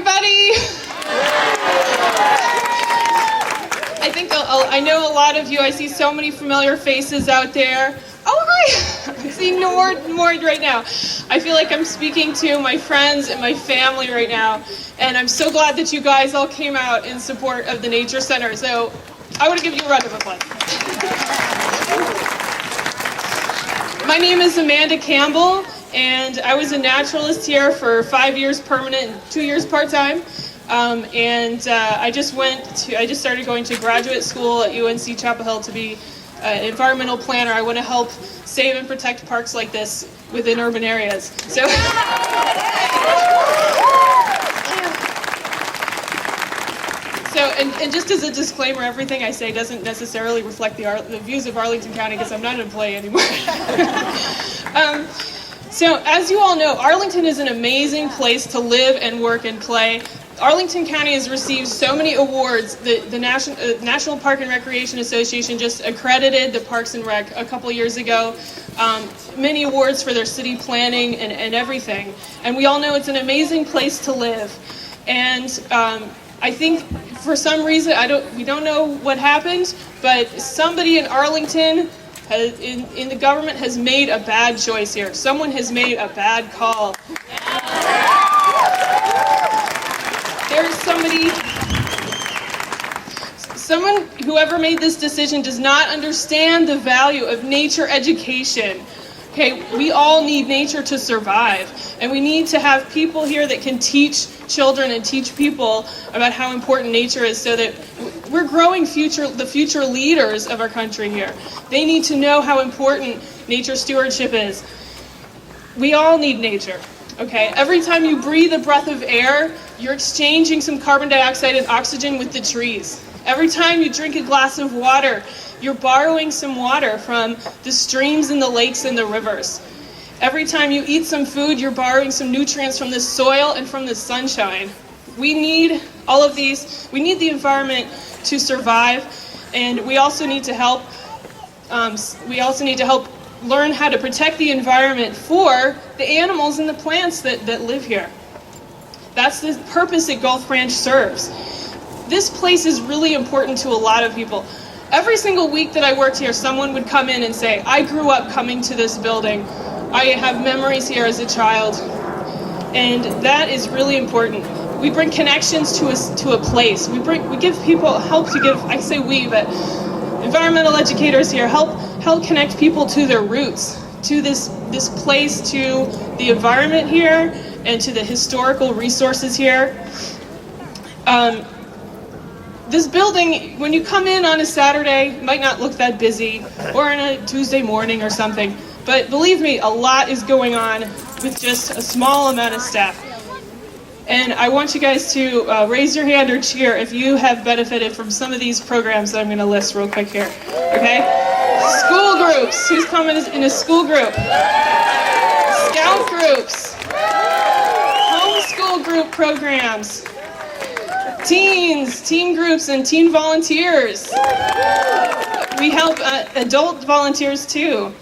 everybody. I know a lot of you. I see so many familiar faces out there. Oh, hi. I'm seeing more right now. I feel like I'm speaking to my friends and my family right now. And I'm so glad that you guys all came out in support of the Nature Center. So I want to give you a round of applause. My name is Amanda Campbell, and I was a naturalist here for 5 years permanent and 2 years part-time. I just started going to graduate school at UNC Chapel Hill to be an environmental planner. I want to help save and protect parks like this within urban areas. So, and just as a disclaimer, everything I say doesn't necessarily reflect the views of Arlington County because I'm not an employee anymore. So as you all know, Arlington is an amazing place to live and work and play. Arlington County has received so many awards. The National Park and Recreation Association just accredited the Parks and Rec a couple years ago. Many awards for their city planning and everything. And we all know it's an amazing place to live. And I think for some reason, we don't know what happened, but somebody in Arlington in the government has made a bad choice here. Someone has made a bad call. Whoever made this decision does not understand the value of nature education. Okay, we all need nature to survive, and we need to have people here that can teach children and teach people about how important nature is so that we're growing the future leaders of our country here. They need to know how important nature stewardship is. We all need nature. Okay, every time you breathe a breath of air, you're exchanging some carbon dioxide and oxygen with the trees. Every time you drink a glass of water, you're borrowing some water from the streams and the lakes and the rivers. Every time you eat some food, you're borrowing some nutrients from the soil and from the sunshine. We need all of these. We need the environment to survive, and we also need to help. Learn how to protect the environment for the animals and the plants that live here. That's the purpose that Gulf Ranch serves. This place is really important to a lot of people. Every single week that I worked here, someone would come in and say, I grew up coming to this building. I have memories here as a child. And that is really important. We bring connections to a place. We give people help to give, I say we, but environmental educators here help connect people to their roots, to this place, to the environment here, and to the historical resources here. This building, when you come in on a Saturday, might not look that busy, or on a Tuesday morning or something, but believe me, a lot is going on with just a small amount of staff. And I want you guys to raise your hand or cheer if you have benefited from some of these programs that I'm going to list real quick here. Okay? School groups. Who's coming in a school group? Scout groups. Homeschool group programs. Teens, teen groups, and teen volunteers. We help adult volunteers too.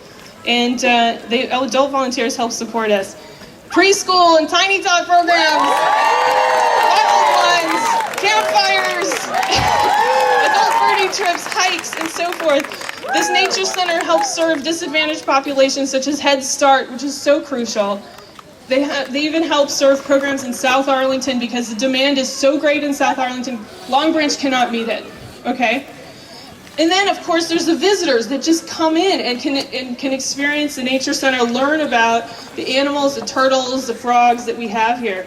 And the adult volunteers help support us. Preschool and tiny tot programs, wild ones, campfires, adult birding trips, hikes, and so forth. This nature center helps serve disadvantaged populations such as Head Start, which is so crucial. They even help serve programs in South Arlington because the demand is so great in South Arlington, Long Branch cannot meet it, okay? And then, of course, there's the visitors that just come in and can experience the Nature Center, learn about the animals, the turtles, the frogs that we have here.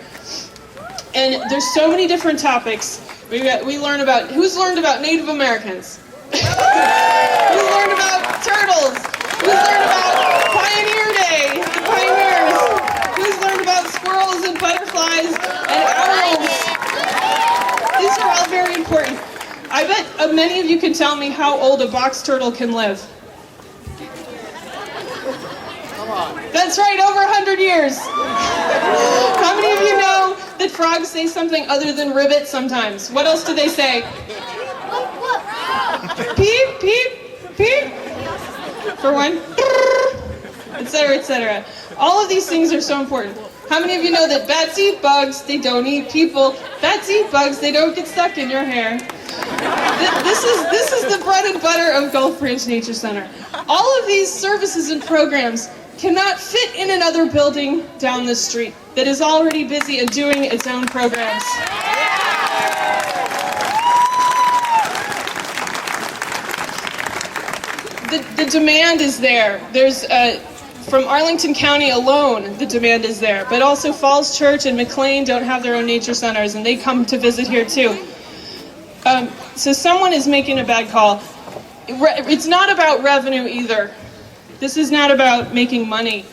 And there's so many different topics. We learn about, who's learned about Native Americans? Who's learned about turtles? Who's learned about Pioneer Day, the pioneers? Who's learned about squirrels and butterflies and owls? These are all very important. I bet many of you can tell me how old a box turtle can live. Come on. That's right, over 100 years. How many of you know that frogs say something other than ribbit sometimes? What else do they say? Peep, peep, peep. For one. etc., etc. All of these things are so important. How many of you know that bats eat bugs, they don't eat people? Bats eat bugs, they don't get stuck in your hair. This is the bread and butter of Gulf Branch Nature Center. All of these services and programs cannot fit in another building down the street that is already busy and doing its own programs. The demand is there. There's from Arlington County alone, the demand is there. But also Falls Church and McLean don't have their own nature centers, and they come to visit here too. So someone is making a bad call. It's not about revenue either. This is not about making money.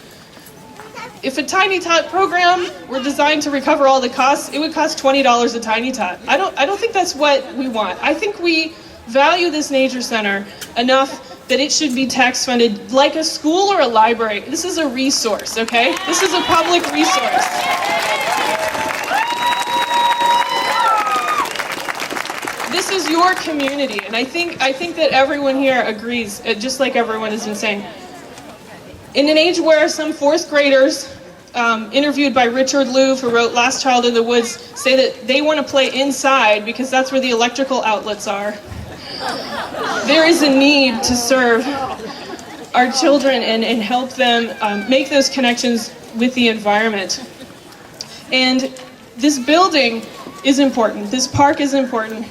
If a Tiny Tot program were designed to recover all the costs, it would cost $20 a Tiny Tot. I don't think that's what we want. I think we value this nature center enough that it should be tax funded like a school or a library. This is a resource, okay? This is a public resource. This is your community, and I think that everyone here agrees, just like everyone has been saying. In an age where some fourth graders, interviewed by Richard Louv, who wrote Last Child in the Woods, say that they want to play inside because that's where the electrical outlets are, there is a need to serve our children and help them make those connections with the environment. And this building is important, this park is important,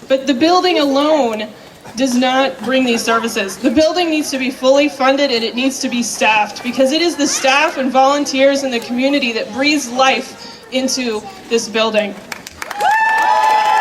but the building alone does not bring these services. The building needs to be fully funded and it needs to be staffed, because it is the staff and volunteers in the community that breathes life into this building.